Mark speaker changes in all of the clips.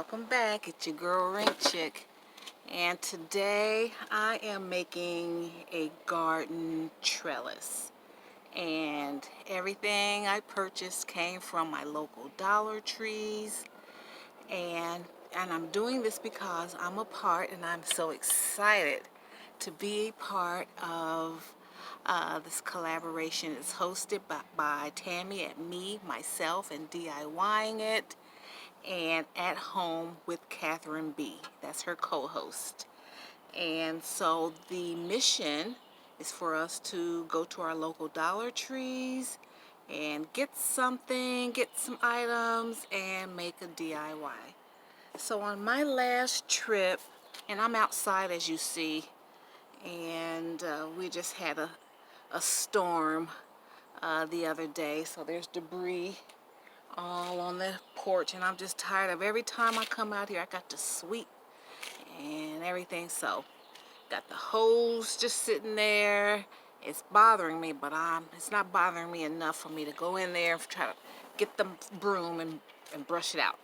Speaker 1: welcome back. It's your girl Rink Chick, and today I am making a garden trellis, and everything I purchased came from my local Dollar Trees, and I'm doing this because I'm a part, and I'm so excited to be a part of this collaboration. It's hosted by Tammy and me, myself, and DIYing it, and At Home with Catherine B. That's her co-host. And so the mission is for us to go to our local Dollar Trees and get some items, and make a DIY. So on my last trip, and I'm outside as you see, and we just had a storm the other day, so there's debris all on the porch, and I'm just tired of every time I come out here I got to sweep and everything. So got the hose just sitting there. It's bothering me, but it's not bothering me enough for me to go in there and try to get the broom and brush it out.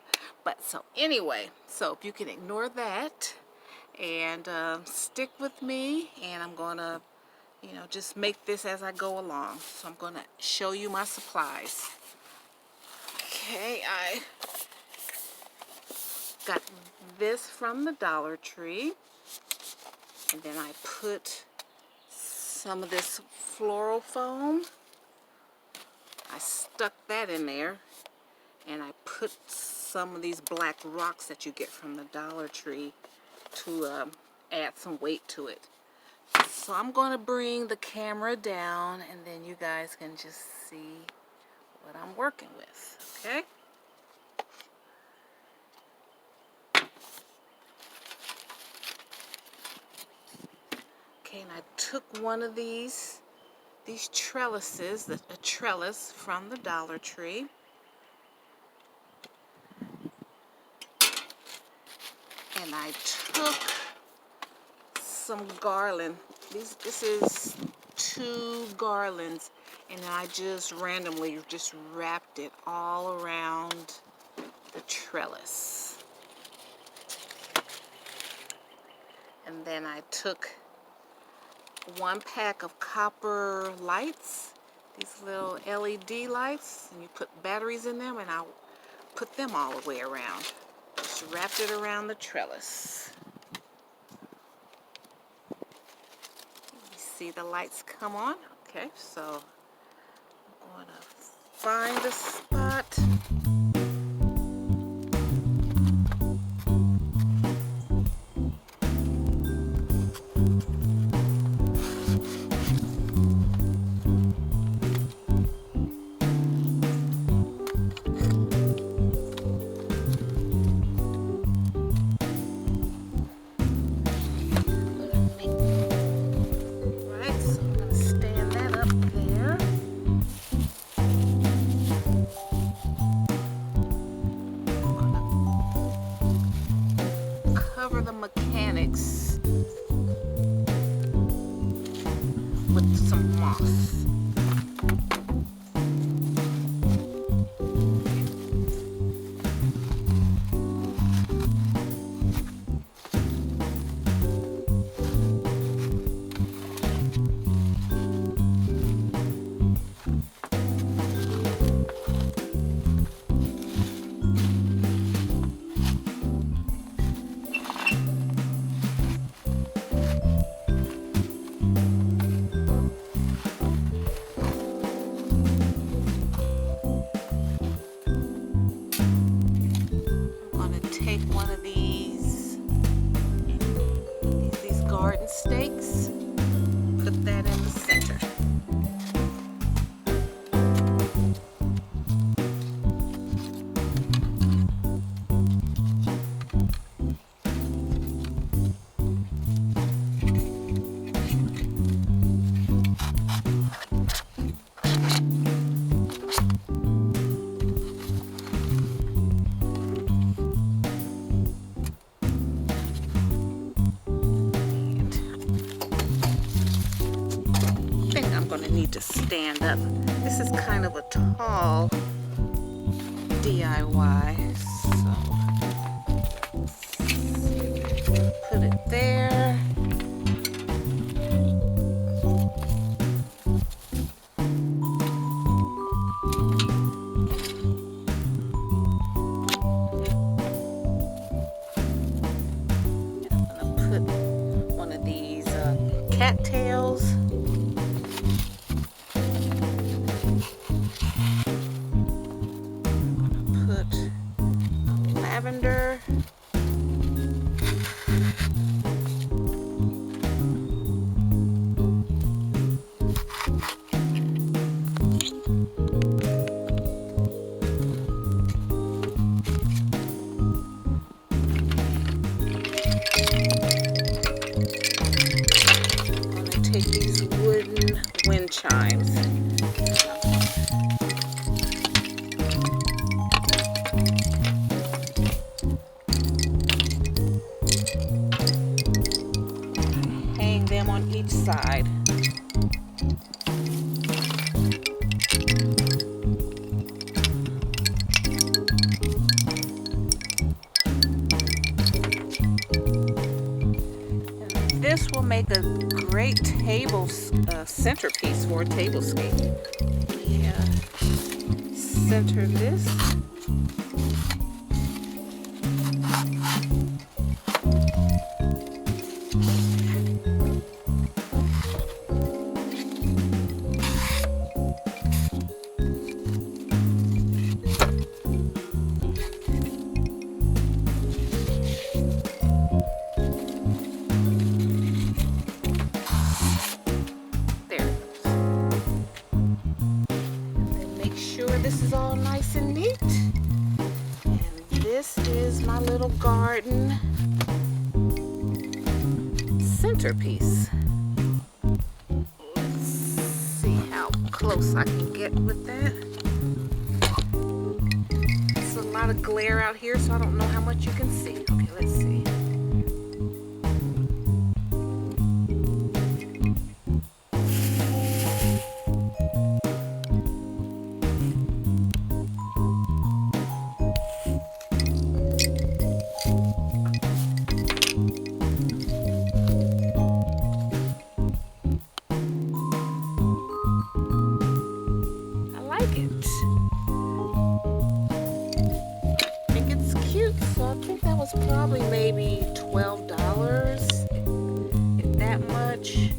Speaker 1: But so anyway, so if you can ignore that and stick with me, and I'm gonna just make this as I go along. So I'm gonna show you my supplies. Okay, I got this from the Dollar Tree, and then I put some of this floral foam. I stuck that in there, and I put some of these black rocks that you get from the Dollar Tree to add some weight to it. So I'm going to bring the camera down, and then you guys can just see what I'm working with, okay? Okay, and I took one of these trellises, a trellis from the Dollar Tree, and I took some garland. This is 2 garlands, and I just randomly wrapped it all around the trellis. And then I took 1 pack of copper lights, these little LED lights, and you put batteries in them, and I put them all the way around. Just wrapped it around the trellis. You see the lights come on? Okay, so I'm going to find a spot. Cover the mechanics with some moss. Take one of these garden stakes, put that in the center. Need to stand up. This is kind of a tall DIY, so cattails. Put lavender. Take these wooden wind chimes. Hang them on each side. This will make a great table centerpiece for a tablescape. Yeah. Center this. This is all nice and neat. And this is my little garden centerpiece. Let's see how close I can get with that. It's a lot of glare out here, so I don't know how much you can see. Okay, let's see. Probably maybe $12, if that much.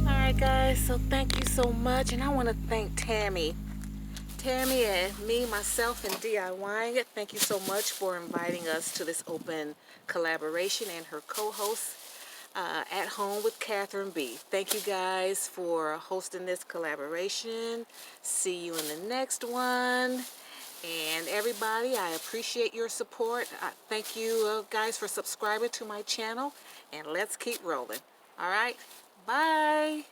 Speaker 1: Alright guys, so thank you so much, and I want to thank Tammy and me, myself, and DIYing it. Thank you so much for inviting us to this open collaboration, and her co-host, At Home with Catherine B. Thank you guys for hosting this collaboration. See you in the next one. And everybody, I appreciate your support. Thank you guys for subscribing to my channel, and let's keep rolling. All right, bye.